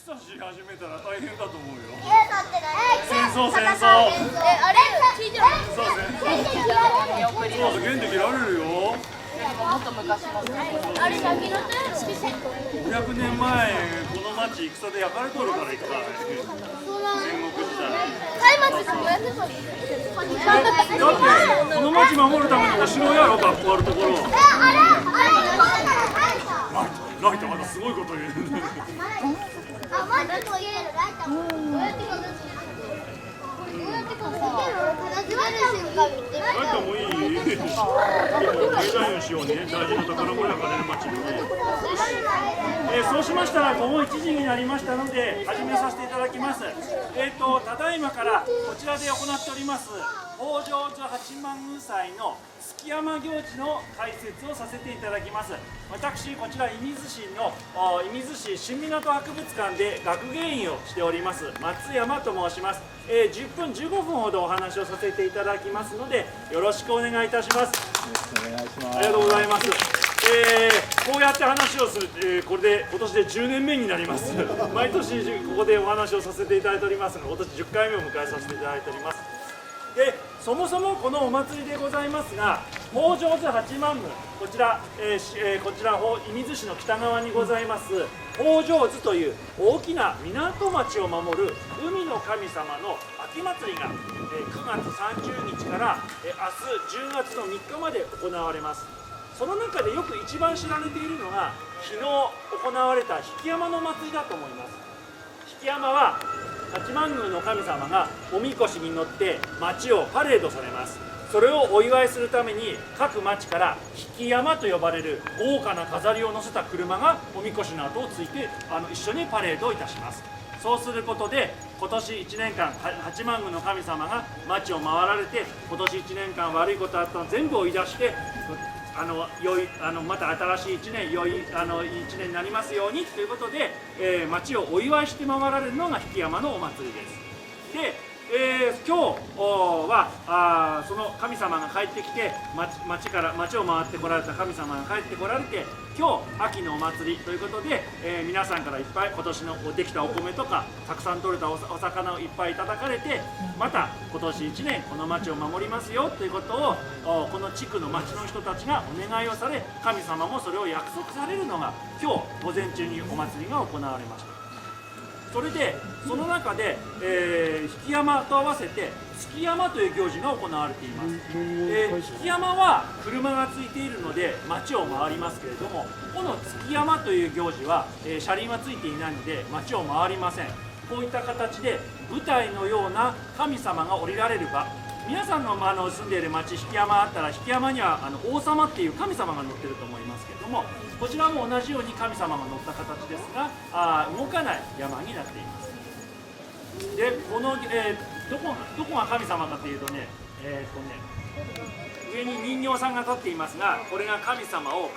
戦し始めたら大変だと思うよ。戦争。戦争。あれ聞いてる。そう原で切られるよ。もっと昔の。あれ先の手。500年前この町戦で焼かれとるから一回。戦国時代。松明もやってた。だってこの町守るためのお城やろ、学校あるところ。ライトまだすごいこと言う。ライトもいい。デザインしようね。大事な宝物やからね、町にね。そうしましたら午後1時になりましたので始めさせていただきます。ただいまからこちらで行っております北条寺八幡宮祭の築山行事の解説をさせていただきます。私こちら射水市の射水市新湊博物館で学芸員をしております松山と申します。10分15分ほどお話をさせていただきますのでよろしくお願いいたします。よろしくお願いします。ありがとうございます。こうやって話をする、これで今年で10年目になります。毎年ここでお話をさせていただいておりますので、今年10回目を迎えさせていただいております。で、そもそもこのお祭りでございますが、北条寺八幡宮、こちら射水市の北側にございます北条寺という大きな港町を守る海の神様の秋祭りが9月30日から明日10月の3日まで行われます。その中でよく一番知られているのが昨日行われた引山の祭りだと思います。引山は八幡宮の神様がおみこしに乗って町をパレードされます。それをお祝いするために各町から引山と呼ばれる豪華な飾りを乗せた車がおみこしの後をついて一緒にパレードをいたします。そうすることで今年1年間八幡宮の神様が町を回られて、今年1年間悪いことあったの全部追い出してまた新しい1年良い1年になりますようにということで、町をお祝いして回られるのが引山のお祭りです。で今日はその神様が帰ってきて町を回ってこられた神様が帰ってこられて、今日秋のお祭りということで、皆さんからいっぱい今年のできたお米とかたくさん取れたお魚をいっぱいいただかれて、また今年1年この町を守りますよということをこの地区の町の人たちがお願いをされ、神様もそれを約束されるのが今日午前中にお祭りが行われました。それでその中で、引山と合わせて築山という行事が行われています。引山は車がついているので町を回りますけれども、この築山という行事は、車輪はついていないので町を回りません。こういった形で舞台のような神様が降りられる場、皆さんの、住んでいる町引山あったら引山には王様っていう神様が乗ってると思いますけれども、こちらも同じように神様が乗った形ですが動かない山になっています。でこの、どこが神様かというとね、上に人形さんが立っていますが、これが神様を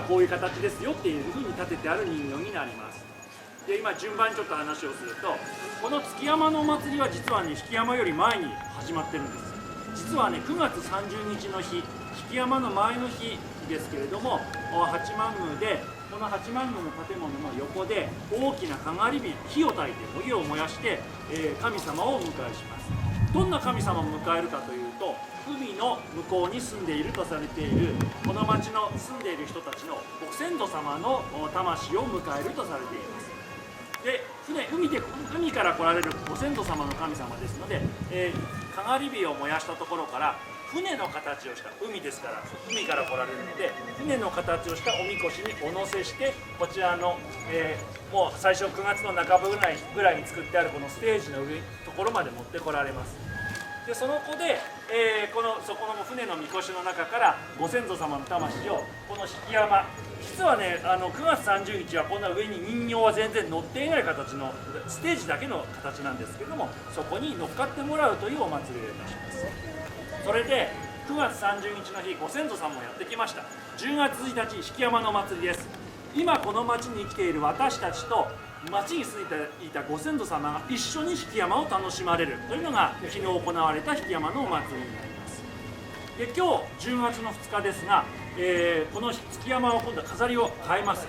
こういう形ですよっていうふうに立ててある人形になります。で今順番にちょっと話をすると、この築山のお祭りは実はね引山より前に始まってるんです。実はね9月30日の日、引山の前の日ですけれども、八幡宮でこの八幡宮の建物の横で大きなかがり火を焚いて火を燃やして、神様をお迎えします。どんな神様を迎えるかというと、海の向こうに住んでいるとされているこの町の住んでいる人たちのご先祖様の魂を迎えるとされています。で海から来られるご先祖様の神様ですので、かがり火を燃やしたところから船の形をした、海ですから海から来られるので船の形をしたおみこしにお乗せして、こちらの、もう最初9月の半ばぐらいに作ってあるこのステージのところまで持ってこられます。でその子で、そこの船のみこしの中からご先祖様の魂をこの引山、実はね9月30日はこんな上に人形は全然乗っていない形のステージだけの形なんですけども、そこに乗っかってもらうというお祭りをいたします。それで9月30日の日、ご先祖様もやってきました。10月1日引山のお祭りです。今この町に生きている私たちと町に住んでいたご先祖様が一緒に引山を楽しまれるというのが昨日行われた引山のお祭りになります。で今日10月の2日ですが、この築山を今度は飾りを変えます。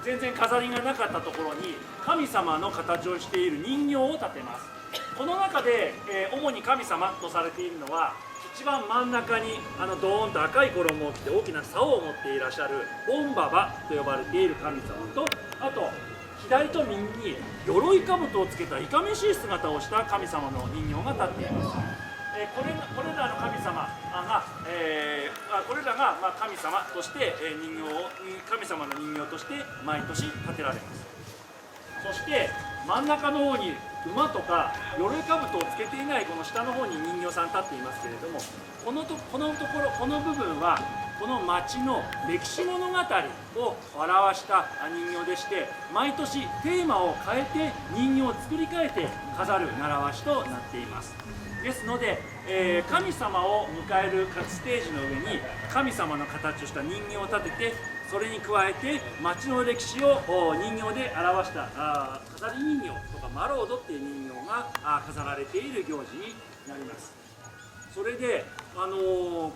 全然飾りがなかったところに神様の形をしている人形を立てます。この中で、主に神様とされているのは、一番真ん中にドーンと赤い衣を着て大きな竿を持っていらっしゃるボンババと呼ばれている神様と、あと左と右に鎧兜をつけたいかめしい姿をした神様の人形が立っています。これらの神様が、これらが神様として神様の人形として毎年建てられます。そして真ん中の方に馬とか鎧兜をつけていないこの下の方に人形さん立っていますけれども、この部分はこの町の歴史物語を表した人形でして、毎年テーマを変えて人形を作り変えて飾る習わしとなっています。ですので、神様を迎えるステージの上に神様の形をした人形を立てて、それに加えて町の歴史を人形で表した飾り人形とかマロードっていう人形が飾られている行事になります。それで、この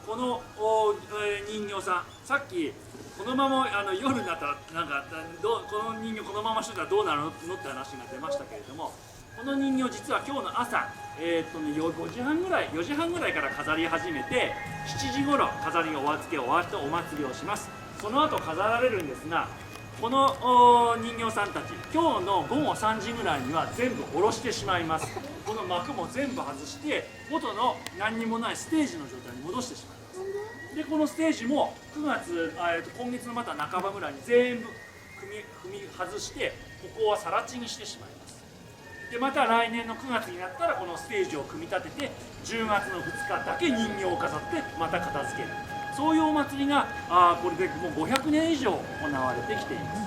人形さん、さっきこのまま夜になったらこの人形このまましてたらどうなるのって話が出ましたけれども、この人形実は今日の朝、4時半ぐらいから飾り始めて、7時頃飾りがお預け終わってお祭りをします。その後飾られるんですが、この人形さんたち今日の午後3時ぐらいには全部下ろしてしまいます。この幕も全部外して元の何にもないステージの状態に戻してしまいます。でこのステージも今月のまた半ばぐらいに全部踏み外して、ここは更地にしてしまいます。でまた来年の9月になったらこのステージを組み立てて、10月の2日だけ人形を飾ってまた片付ける、そういうお祭りがこれでもう500年以上行われてきています。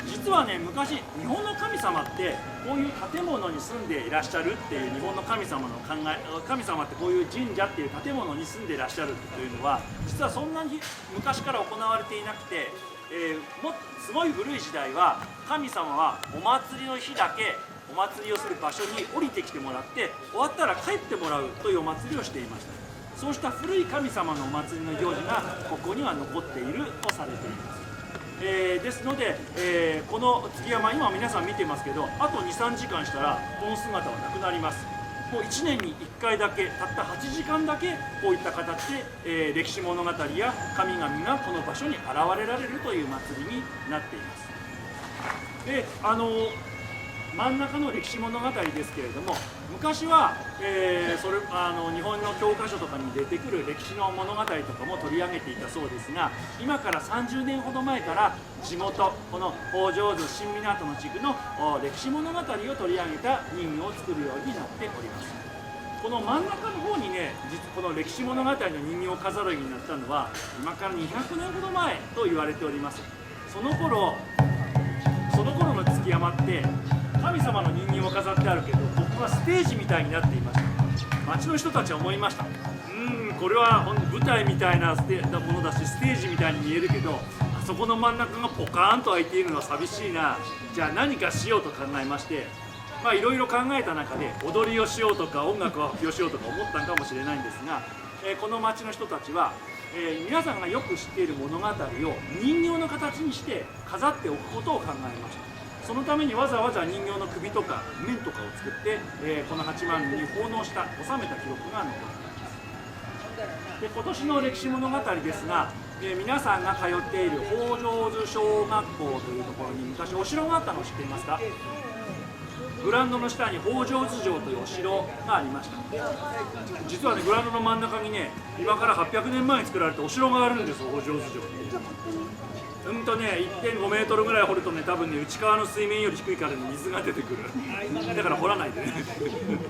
実はね、昔日本の神様ってこういう建物に住んでいらっしゃるっていう日本の神様の考え、神様ってこういう神社っていう建物に住んでいらっしゃるというのは実はそんなに昔から行われていなくて、すごい古い時代は神様はお祭りの日だけお祭りをする場所に降りてきてもらって、終わったら帰ってもらうというお祭りをしていました。そうした古い神様のお祭りの行事がここには残っているとされています。ですので、この月山、今皆さん見てますけど、あと 2,3 時間したらこの姿はなくなります。もう1年に1回だけ、たった8時間だけこういった形で、歴史物語や神々がこの場所に現れられるという祭りになっています。で真ん中の歴史物語ですけれども、昔は、日本の教科書とかに出てくる歴史の物語とかも取り上げていたそうですが、今から30年ほど前から地元この北条津新湊の地区の歴史物語を取り上げた人形を作るようになっております。この真ん中の方にね、この歴史物語の人形を飾るようになったのは今から200年ほど前と言われております。その頃の月山って神様の人形を飾ってあるけど、ここがステージみたいになっていました。町の人たちは思いました。これは舞台みたいなものだし、ステージみたいに見えるけど、あそこの真ん中がポカーンと開いているのは寂しいな、じゃあ何かしようと考えまして、いろいろ考えた中で踊りをしようとか音楽を発表しようとか思ったんかもしれないんですが、この町の人たちは、皆さんがよく知っている物語を人形の形にして飾っておくことを考えました。そのためにわざわざ人形の首とか面とかを作って、この八幡宮に奉納した収めた記録が残っています。で今年の歴史物語ですが、皆さんが通っている北条津小学校というところに昔お城があったのを知っていますか？グラウンドの下に北条津城というお城がありました。実はね、グラウンドの真ん中にね、今から800年前に作られたお城があるんですよ、北条津城って。1.5 メートルぐらい掘るとね、多分ね、内側の水面より低いから、ね、水が出てくる。だから掘らないでね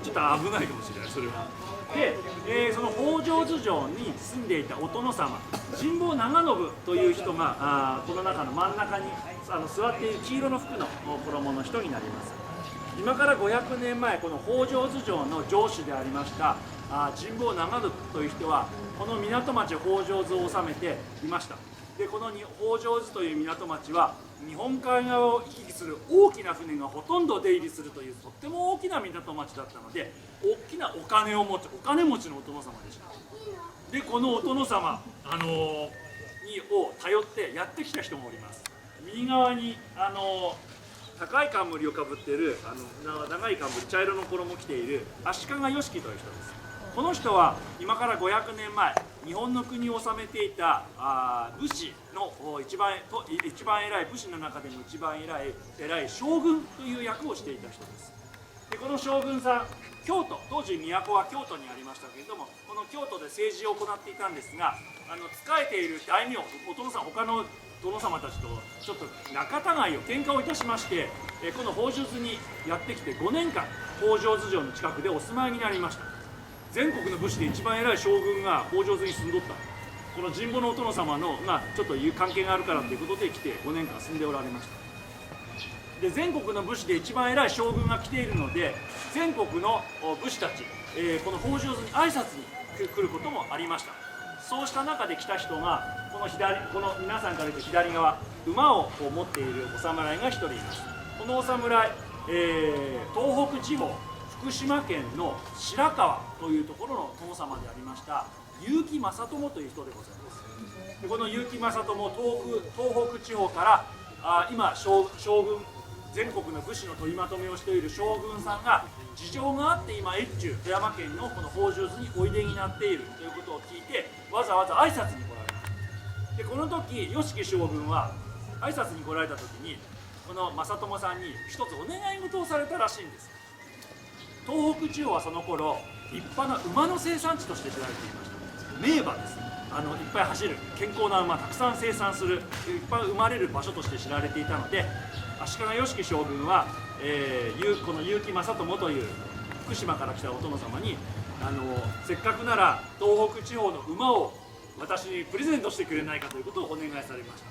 ちょっと危ないかもしれない、それは。で、その北条津城に住んでいたお殿様、神保長信という人がこの中の真ん中に座っている黄色の服の衣の人になります。今から500年前、この北条津城の城主でありました神保長信という人は、この港町北条津を治めていました。でこの北条津という港町は日本海側を行き来する大きな船がほとんど出入りするというとっても大きな港町だったので、大きなお金を持つお金持ちのお殿様でした。でこのお殿様、を頼ってやってきた人もおります。右側に高い冠をかぶっている長い冠、茶色の衣を着ている足利義輝という人です。この人は今から500年前、日本の国を治めていた武士の一番偉い武士の中でも一番偉い将軍という役をしていた人です。でこの将軍さん、京都、当時都は京都にありましたけれども、この京都で政治を行っていたんですが、仕えている大名、お殿さん、他の殿様たちとちょっと仲違いを喧嘩をいたしまして、この北条津にやってきて5年間北条津城の近くでお住まいになりました。全国の武士で一番偉い将軍が北条津に住んどった。この神保のお殿様のちょっと関係があるからということで来て5年間住んでおられました。で全国の武士で一番偉い将軍が来ているので、全国の武士たち、この北条津に挨拶に来ることもありました。そうした中で来た人がこの皆さんから見て左側、馬を持っているお侍が1人います。このお侍、東北地方福島県の白河というところの殿様でありました結城正友という人でございます。でこの結城正友、東北地方から今将軍、全国の武士の取りまとめをしている将軍さんが事情があって今越中富山県のこの北条津においでになっているということを聞いて、わざわざ挨拶に来られます。でこの時義樹将軍は挨拶に来られた時にこの正友さんに一つお願い事をされたらしいんです。東北地方はその頃立派な馬の生産地として知られていました。名馬です。いっぱい走る健康な馬たくさん生産する、いっぱい生まれる場所として知られていたので、足利義輝将軍は、この結城正友という福島から来たお殿様にせっかくなら東北地方の馬を私にプレゼントしてくれないかということをお願いされました。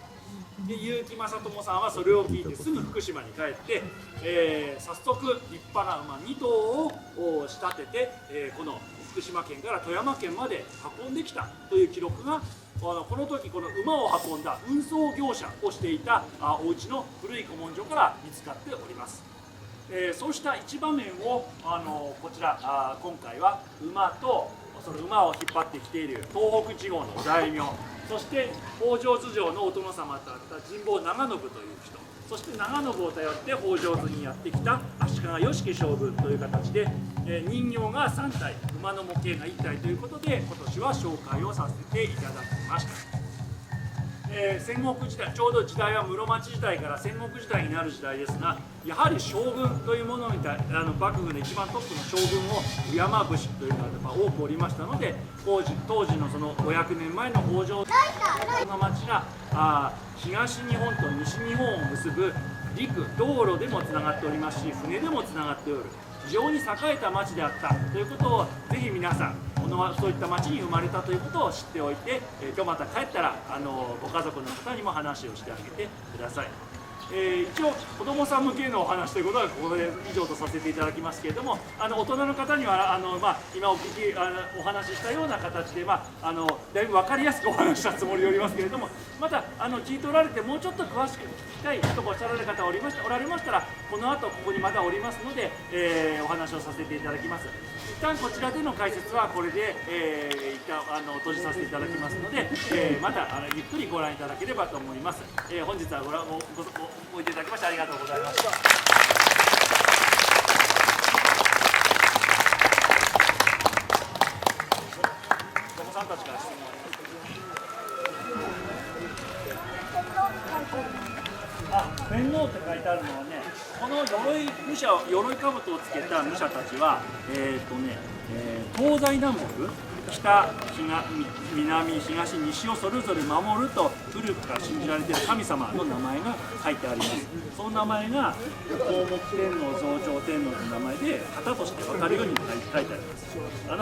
で結城正友さんはそれを聞いてすぐ福島に帰って、早速立派な馬2頭を仕立てて、この福島県から富山県まで運んできたという記録がこの時この馬を運んだ運送業者をしていたお家の古い古文書から見つかっております。そうした一場面をこちら今回は馬とその馬を引っ張ってきている東北地方のお大名、そして北条津城のお殿様だった神保長信という人、そして長信を頼って北条津にやってきた足利義輝将軍という形で、人形が3体、馬の模型が1体ということで今年は紹介をさせていただきました。戦国時代、ちょうど時代は室町時代から戦国時代になる時代ですが、やはり将軍というものに幕府の一番トップの将軍を敬う武士というのが多くおりましたので、当時のその500年前の北条の町が東日本と西日本を結ぶ陸、道路でもつながっておりますし、船でもつながっておる非常に栄えた町であったということをぜひ皆さんそういった町に生まれたということを知っておいて、今日また帰ったらご家族の方にも話をしてあげてください。一応子どもさん向けのお話ということはここで以上とさせていただきますけれども、大人の方には今お話ししたような形で、だいぶ分かりやすくお話したつもりでおりますけれども、また聞いておられてもうちょっと詳しく聞きたいとおっしゃられる方おられましたら、この後ここにまたおりますので、お話をさせていただきます。一旦こちらでの解説はこれで、一旦閉じさせていただきますので、またゆっくりご覧いただければと思います。本日はおいでいただきましてありがとうございました。子供さんたちから質問ありますか？天皇って書いてあるのはね、この鎧兜をつけた武者たちは、東西南北北、南、東、西をそれぞれ守ると古くから信じられている神様の名前が書いてあります。その名前が東木天皇、増長天皇の名前で旗として分かるように書いてあります。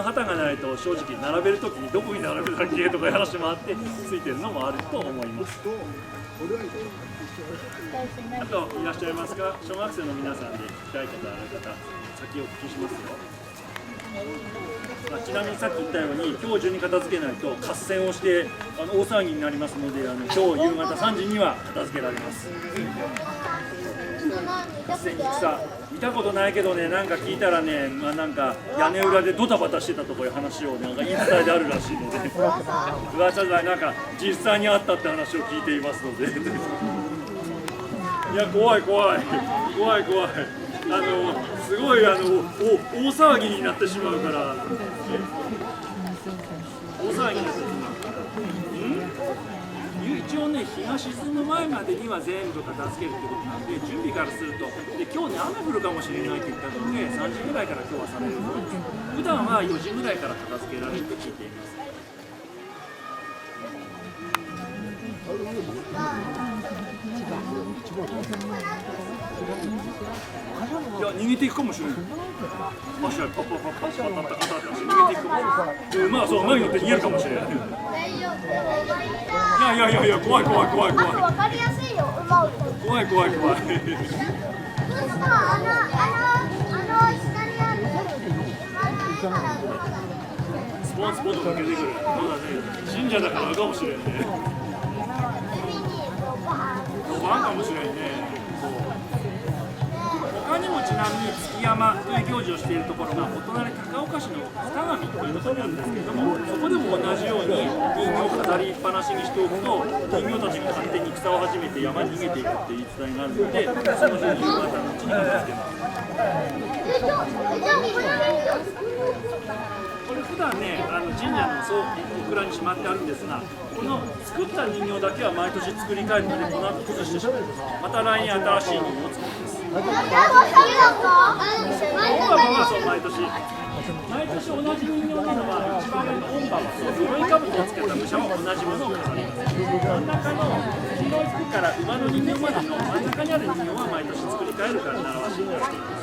旗がないと正直並べるときにどこに並べるだっけとかいう話もあってついてるのもあると思います。あといらっしゃいますか？小学生の皆さんで聞きたいことある方、先お聞きしますよ。ちなみにさっき言ったように今日中に片付けないと合戦をして大騒ぎになりますので、今日夕方3時には片付けられます。合戦に戦見たことないけどね、なんか聞いたらね、なんか屋根裏でドタバタしてたとこいう話をなんか言い伝えであるらしいので噂じゃなんか実際にあったって話を聞いていますのでいや怖い怖い怖い怖い。すごい大騒ぎになってしまうから。大騒ぎになってしまう。一応ね、日が沈む前までには全部片付けるってことなんで、準備からすると、で今日ね、雨降るかもしれないって言ったので、3時ぐらいから今日はされるそうです。普段は4時ぐらいから片付けられると聞いています。いや、逃げていくかもしれない。足がパッパッパッパッパッパッパッパッパッ逃げていくかもしれない。まあそう、前に乗って逃げるかもしれない。いやいやいや、怖い怖い怖い怖い。わかりやすいよ、馬を。怖い怖い怖い。下にあるスポンスポンとかけてくる。そうだね。神社だからかもしれんね。バンかもしれんね。他にもちなみに月山という行事をしているところがお隣高岡市の二神というところにあるんですけれども、そこでも同じように人形を飾りっぱなしにしておくと人形たちが勝手に草を始めて山に逃げていくっていう言い伝えがあるので、その日に夕方のうちに片付けます。これ普段ね、神社のお蔵にしまってあるんですが、この作った人形だけは毎年作り変えるので、この後崩してしまいます。また来年新しい人形を作ります。そう毎年同じ人形なのは一番上の音馬は鎧兜をつけた武者は同じものを飾ります。真ん中の黄色い服から馬の人形までの真ん中にある人形は毎年作り変えるから習わしになっています。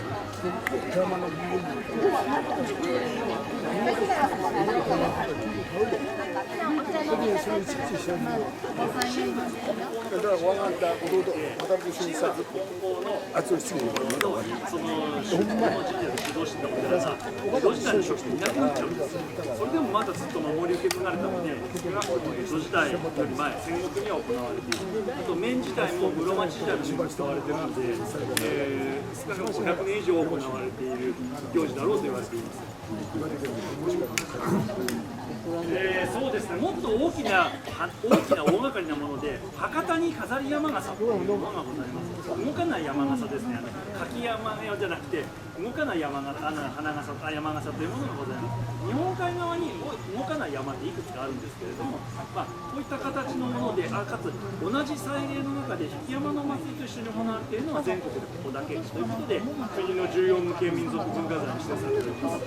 それでもまだずっと守り受け継がれたので、少なくとも江戸時代より前、戦国には行われている。あと明治時代も室町時代も使われているので、少なくとも500年以上行われている行事だろうと言われています。そうですね、もっと大きな大掛かりなもので、博多に飾り山笠というものがございます。動かない山笠ですね、柿山じゃなくて、動かない山笠というものがございます。日本海側に動かない山っていくつかあるんですけれども、こういった形のもので、かつ同じ祭礼の中で引山の祭りと一緒に行われているのは全国でここだけということで、国の重要無形民族文化財に指定されています。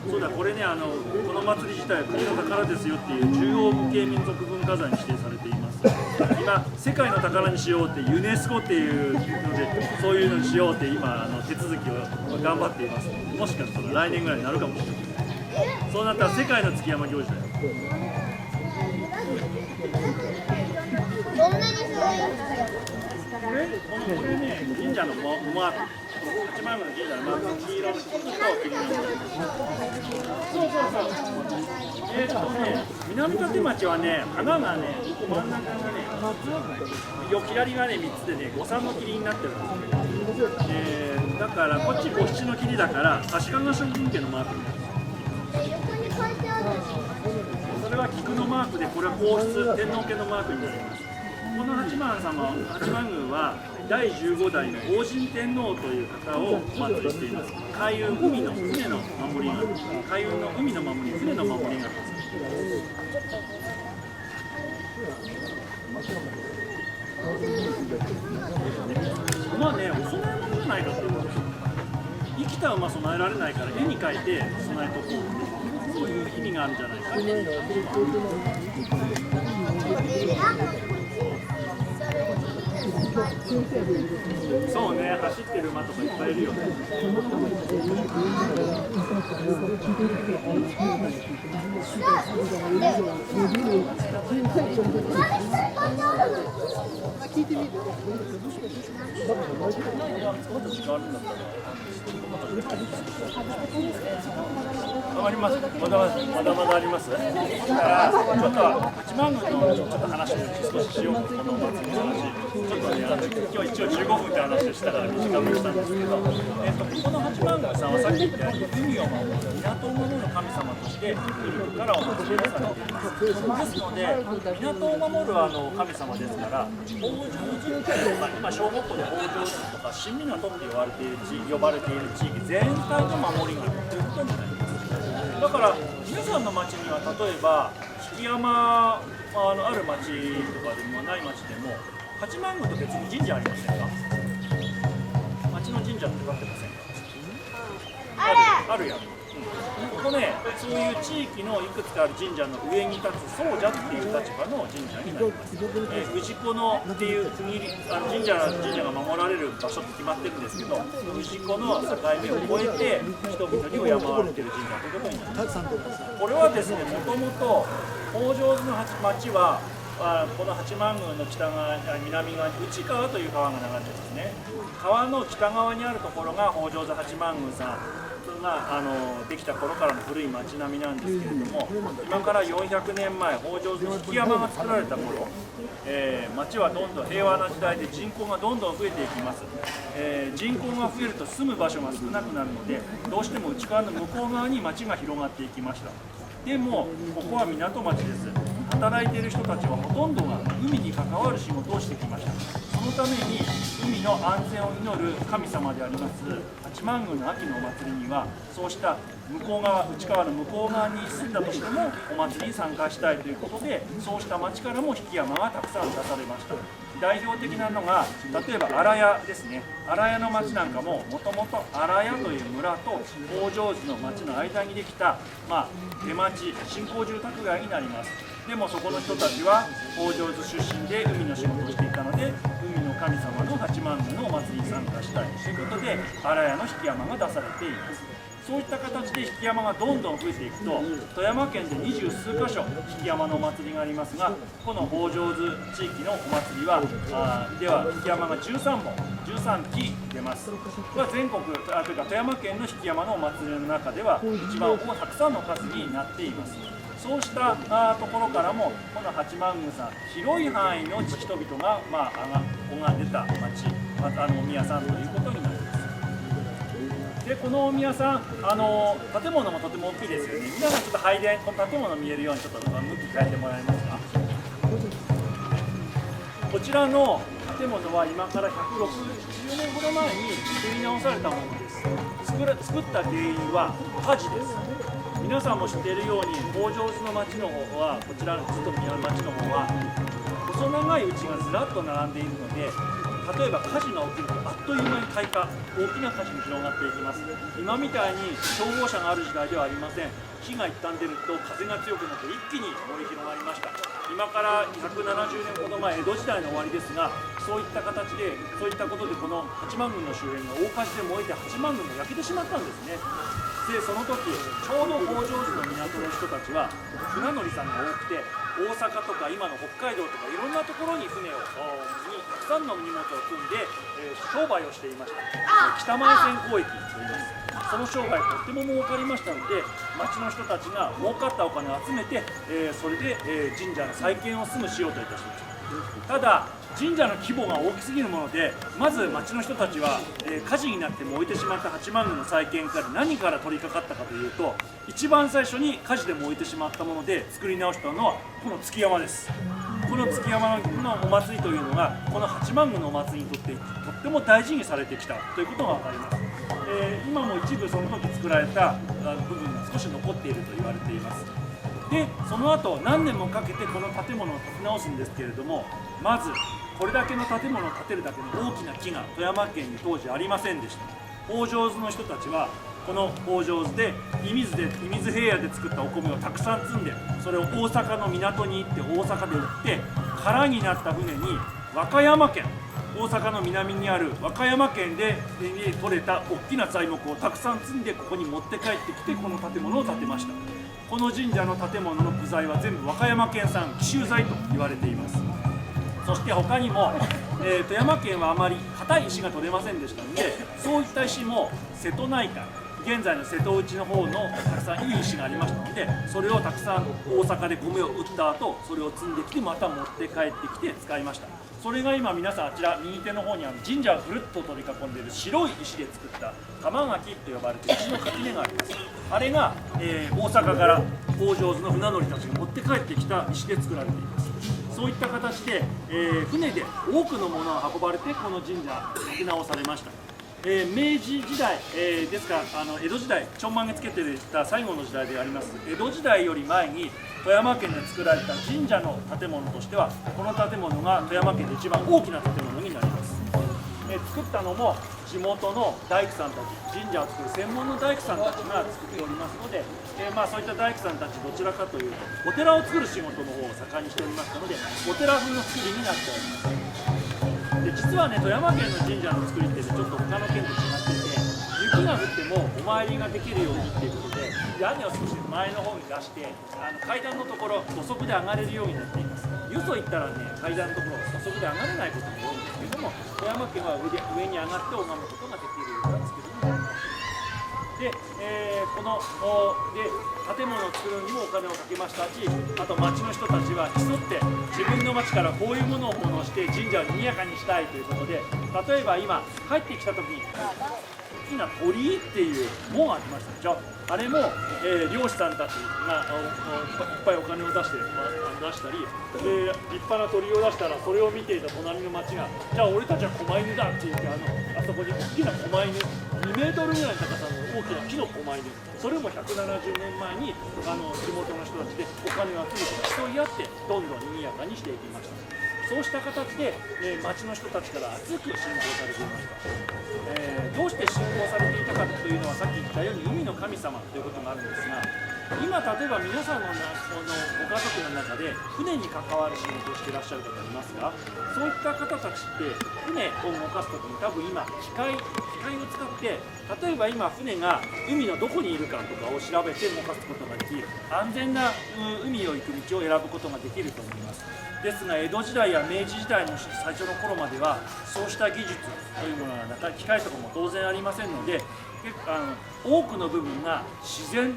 そうだ、これね、この祭り自体は国の宝ですよっていう重要無形民族文化財に指定されています。今、世界の宝にしようってユネスコっていうので、そういうのにしようって今手続きを頑張っています。もしかしたら来年ぐらいになるかもしれない。そうなったら世界の月山行事だよ。どんなにすごいんですか？これね、神社のマーク、八幡宮の神社のマーク、黄色の一つと切り抜いてる。南立町はね、花がね、真ん中がね、左がね、3つでね、五三の霧になってるんですよ。だから、こっち五七の霧だから、足利将軍家のマークになる。それは菊のマークで、これは皇室、天皇家のマークになります。この八幡宮は第15代の王神天皇という方をお祀りしています。海運、海の船の守りが、海運の海の守り、船の守りが。馬ね、お供え物じゃないかっていうことです。生きた馬備えられないから絵に描いて備えとこう。そういう意味があるんじゃないか。そうね、走ってる馬とかいっぱいいるよね。わかります。まだあります。だからちょっと八幡宮のちょっと話を少ししようとこのお祭りの話。ちょっとね今日一応15分って話をしたから短めにしたんですけど、この八幡宮さんはさっき言ったように海を守る港を守る神様として古くからお祭りをされています。ですので港を守る神様ですから北条寺っていうか今小学校で北条寺とか新港って呼ばれている地域全体の守りがあるということになります。だから皆さんの町には例えば引山ある町とかでもない町でも八幡宮と別に神社ありませんか？町の神社って分かってませんか？あるやん。ここね、そういう地域のいくつかある神社の上に立つ総社っていう立場の神社になります。氏子のっていう区切り神社が守られる場所って決まってるんですけど、氏子の境目を越えて人々に敬われている神社ということになります。これはですね、もともと北条寺の町はこの八幡宮の北側南側に内川という川が流れてますね。川の北側にあるところが北条寺八幡宮さんができた頃からの古い町並みなんですけれども、今から400年前北条寺引山が作られた頃、町はどんどん平和な時代で人口がどんどん増えていきます。人口が増えると住む場所が少なくなるので、どうしても内川の向こう側に町が広がっていきました。でもここは港町です。働いている人たちはほとんどが海に関わる仕事をしてきました。そのために海の安全を祈る神様であります八幡宮の秋のお祭りには、そうした向こう側、内川の向こう側に住んだとしてもお祭りに参加したいということで、そうした町からも引山がたくさん出されました。代表的なのが例えば荒谷ですね。荒谷の町なんかももともと荒谷という村と北条寺の町の間にできた、出町新興住宅街になります。でもそこの人たちは北条寺出身で海の仕事をしていたので、海の神様の八幡宮のお祭りに参加したいということで荒谷の引山が出されています。そういった形で引山がどんどん増えていくと、富山県で20数箇所引山のお祭りがありますが、この北条寺地域のお祭りはでは引山が13本13基出ます。これは全国というか富山県の引山のお祭りの中では一番たくさんの数になっています。そうしたところからもこの八幡宮さん、広い範囲の人々が出た町、お宮さんということになります。でこのお宮さん、建物もとても大きいですよね。皆さんちょっと拝殿、この建物見えるようにちょっと向き変えてもらえますか。こちらの建物は今から160年ほど前に作り直されたものです。作った原因は火事です。皆さんも知っているように北条寺の町の方は、こちらずっと見える町の方は細長い家がずらっと並んでいるので、例えば火事が起きるとあっという間に大きな火事に広がっていきます。今みたいに消防車がある時代ではありません。火が一旦出ると風が強くなって一気に燃え広がりました。今から170年ほど前、江戸時代の終わりですが、そういった形でそういったことでこの八幡宮の周辺が大火事で燃えて八幡宮も焼けてしまったんですね。でその時ちょうど北条寺の港の人たちは船乗りさんが多くて、大阪とか今の北海道とかいろんなところに船にたくさんの荷物を組んで、商売をしていました。北前線交易といいます。その商売とっても儲かりましたので、町の人たちが儲かったお金を集めて、それで、神社の再建をすぐしようといたしました。ただ神社の規模が大きすぎるもので、まず町の人たちは、火事になって燃えてしまった八幡宮の再建から何から取り掛かったかというと、一番最初に火事で燃えてしまったもので作り直したのはこの築山です。この築山のお祭りというのがこの八幡宮のお祭りにとってとっても大事にされてきたということが分かります。今も一部その時作られた部分が少し残っていると言われています。でその後何年もかけてこの建物を建て直すんですけれども、まずこれだけの建物を建てるだけの大きな木が富山県に当時ありませんでした。北条寺の人たちはこの北条寺で射水平野で作ったお米をたくさん積んで、それを大阪の港に行って大阪で売って、空になった船に和歌山県、大阪の南にある和歌山県で取れた大きな材木をたくさん積んでここに持って帰ってきて、この建物を建てました。この神社の建物の部材は全部和歌山県産紀州材と言われています。そして他にも富山県はあまり硬い石が取れませんでしたので、そういった石も瀬戸内海、現在の瀬戸内の方のたくさんいい石がありましたので、それをたくさん大阪で米を売った後、それを積んできてまた持って帰ってきて使いました。それが今皆さんあちら右手の方に神社をぐるっと取り囲んでいる白い石で作った玉垣と呼ばれている石の垣根があります。あれが、大阪から北条図の船乗りたちが持って帰ってきた石で作られています。そういった形で、船で多くのものが運ばれてこの神社建て直されました。明治時代、ですから江戸時代、ちょんまげつけていた最後の時代であります江戸時代より前に富山県で作られた神社の建物としては、この建物が富山県で一番大きな建物になります。作ったのも地元の大工さんたち、神社を作る専門の大工さんたちが作っておりますので、そういった大工さんたちどちらかというとお寺を作る仕事の方を盛んにしておりましたので、お寺風の作りになっております。で実はね、富山県の神社の作りって、ちょっと他の県と違っていて、雪が降ってもお参りができるようにっていうことで、屋根を少し前の方に出して階段のところ土足で上がれるようになっています。よそ行ったらね、階段のところ土足で上がれないことも多いんですけども、富山県は上に上がって拝むことができるような作りになります。で、この建物を作るにもお金をかけましたし、あと町の人たちは競って自分の町からこういうものを奉納して神社を賑やかにしたいということで、例えば今帰ってきた時に大きな鳥居っていう門がありましたでしょ。あれも、漁師さんたちがいっぱいお金を出したり、立派な鳥居を出したら、それを見ていた隣の町が、じゃあ俺たちは狛犬だって言って、あそこに大きな狛犬、2メートルぐらいの高さの大きな木の狛犬、それも170年前に地元の人たちでお金を集めて競い合ってどんどん賑やかにしていきました。そうした形で、町の人たちから厚く信仰されていました。どうして信仰されていたかというのは、さっき言ったように海の神様ということがあるんですが、今例えば皆さんのご家族の中で船に関わる仕事をしていらっしゃる方いますが、そういった方たちって船を動かす時に多分今機械を使って、例えば今船が海のどこにいるかとかを調べて動かすことができ、安全な海を行く道を選ぶことができると思います。ですが江戸時代や明治時代の最初の頃まではそうした技術というものが機械とかも当然ありませんので、多くの部分が自然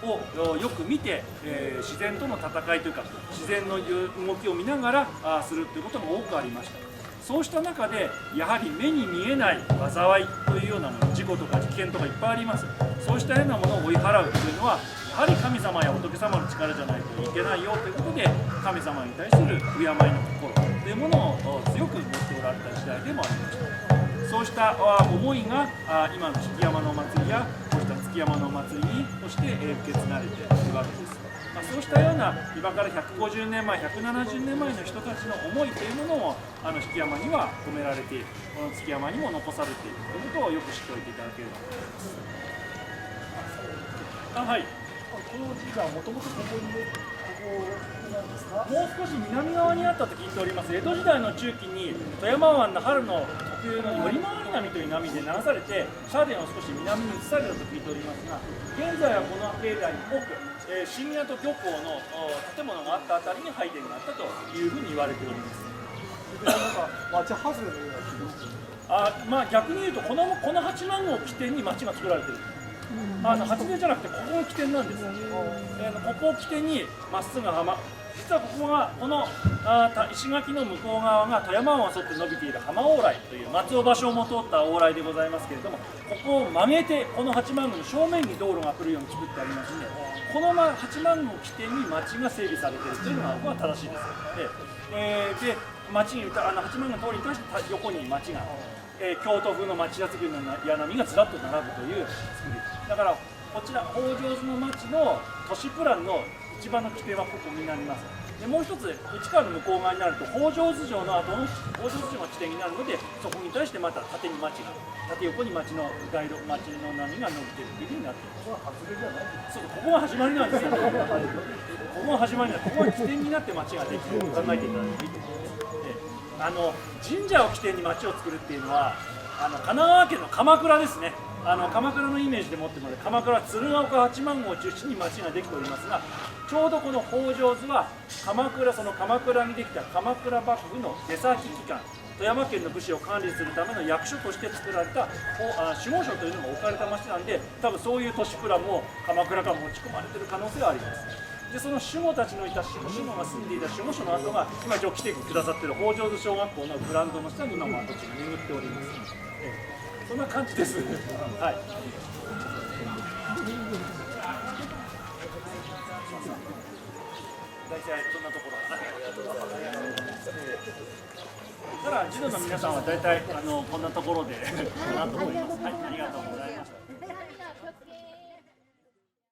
をよく見て、自然との戦いというか自然の動きを見ながらするということも多くありました。そうした中でやはり目に見えない災いというようなもの、事故とか危険とかいっぱいあります。そうしたようなものを追い払うというのはやはり神様や仏様の力じゃないといけないよということで、神様に対する敬いの心というものを強く持っておられた時代でもありました。そうした思いが今の月山のお祭りやこうした月山のお祭りとして受け継がれているわけです。そうしたような今から150年前、170年前の人たちの思いというものを引山には込められている、この月山にも残されているということをよく知っておいていただければと思います。はい。この神社はもともとここなんですか？もう少し南側にあったと聞いております。江戸時代の中期に富山湾の春の特有の寄り回り波という波で流されて社殿を少し南に移されたと聞いておりますが、現在はこの境内に奥、新湊漁港の建物があったあたりに拝殿があったというふうに言われております。なんか町外れのような気がする。逆に言うとこの八幡宮を起点に町が作られている。初出じゃなくてここが起点なんです。ここを起点にまっすぐ浜、実はここがこの石垣の向こう側が富山湾を沿って伸びている浜往来という松尾芭蕉も通った往来でございますけれども、ここを曲げてこの八幡宮の正面に道路が来るように作ってありますので、この八幡宮を起点に町が整備されているというのがここは正しいです。で町に八幡宮の通りに対して横に町が、京都風の町屋造りの柳波がずらっと並ぶという作りだから、こちら北条図の町の都市プランの一番の起点はここになります。でもう一つ内川の向こう側になると北条図城の後の北条図城が起点になるので、そこに対してまた縦横に町の街路、町の波が伸びているというふうになっています。ここが始まりなんですよ。ここが始まりなんです。ここが起点になって町ができると考えていただいていいと思います。神社を起点に町を作るっていうのは神奈川県の鎌倉ですね。鎌倉のイメージで持ってもらう鎌倉は鶴岡八幡宮を中心に町ができておりますが、ちょうどこの北条図は鎌倉にできた鎌倉幕府の出先機関、富山県の武士を管理するための役所として作られた守護所というのが置かれた町なんで、多分そういう都市プランも鎌倉から持ち込まれている可能性はあります。でその守護たちのいた守護が住んでいた守護所の跡が今来てくださっている北条図小学校のグラウンドの下に今も跡地が眠っております。そんな感じです。はい。大体そんなところかな。ただ児童の皆さんは大体こんなところでかなと思います。はい、ありがとうございました。